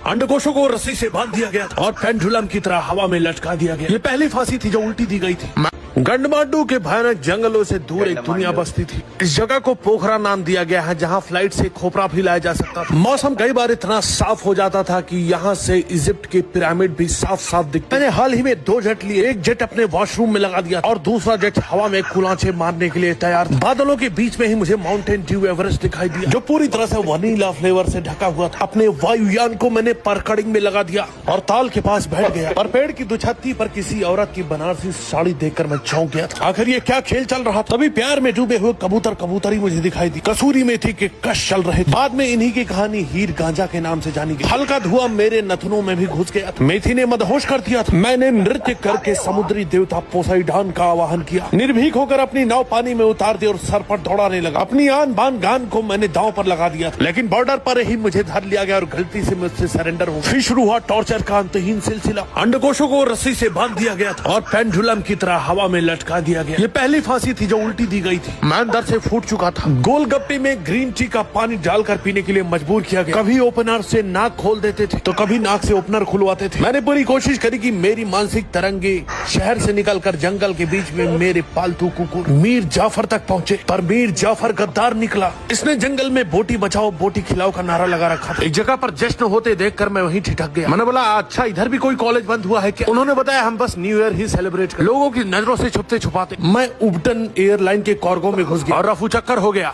अंडकोशों को रस्सी से बांध दिया गया था और पेंडुलम की तरह हवा में लटका दिया गया। ये पहली फांसी थी जो उल्टी दी गई थी। गंडमाडू के भयानक जंगलों से दूर एक दुनिया बसती थी। इस जगह को पोखरा नाम दिया गया है, जहाँ फ्लाइट से खोपरा भी लाया जा सकता था। मौसम कई बार इतना साफ हो जाता था कि यहाँ से इजिप्ट के पिरामिड भी साफ साफ दिखते। मैंने हाल ही में 2 जेट लिए। एक जेट अपने वॉशरूम में लगा दिया और दूसरा जेट हवा में कुलांचे मारने के लिए तैयार था। बादलों के बीच में ही मुझे माउंटेन ड्यू एवरेस्ट दिखाई दिया, जो पूरी तरह से वनीला फ्लेवर से ढका हुआ था। अपने वायुयान को मैंने परकड़िंग में लगा दिया और ताल के पास बैठ गया। और पेड़ की दुछत्ती पर किसी औरत की बनारसी साड़ी देखकर मैं चौंक गया था। आखिर ये क्या खेल चल रहा था? तभी प्यार में डूबे हुए कबूतरी मुझे दिखाई दी। कसूरी मेथी के कश चल रहे थे। बाद में इन्हीं की कहानी हीर गांजा के नाम से जानी गई। हल्का धुआं मेरे नथनों में भी घुस गया था। मेथी ने मदहोश कर दिया था। मैंने नृत्य करके समुद्री देवता पोसाइडॉन का आवाहन किया। निर्भीक होकर अपनी नाव पानी में उतार दी और सर पर दौड़ाने लगा। अपनी आन बान गान को मैंने दांव पर लगा दिया था, लेकिन बॉर्डर पर ही मुझे धर लिया गया और गलती से मुझसे सरेंडर हो। फिर शुरू हुआ टॉर्चर का अंतहीन सिलसिला। अंडकोशों को रस्सी से बांध दिया गया था और पेंडुलम की तरह हवा में लटका दिया गया। ये पहली फांसी थी जो उल्टी दी गई थी। मैं अंदर से फूट चुका था। गोलगप्पे में ग्रीन टी का पानी डालकर पीने के लिए मजबूर किया गया। कभी ओपनर से नाक खोल देते थे तो कभी नाक से ओपनर खुलवाते थे। मैंने पूरी कोशिश करी कि मेरी मानसिक तरंगे शहर से निकलकर जंगल के बीच में मेरे पालतू कुकुर मीर जाफर तक पहुंचे, पर मीर जाफर गद्दार निकला। इसने जंगल में बोटी बचाओ बोटी खिलाओ का नारा लगा रखा था। एक जगह पर जश्न होते देखकर मैं वहीं ठिठक गया। मैंने बोला, अच्छा इधर भी कोई कॉलेज बंद हुआ है क्या? उन्होंने बताया, हम बस न्यू ईयर ही सेलिब्रेट कर। लोगों की नजरों से छुपते छुपाते मैं उबटन एयरलाइन के कार्गो में घुस गया और रफू चक्कर हो गया।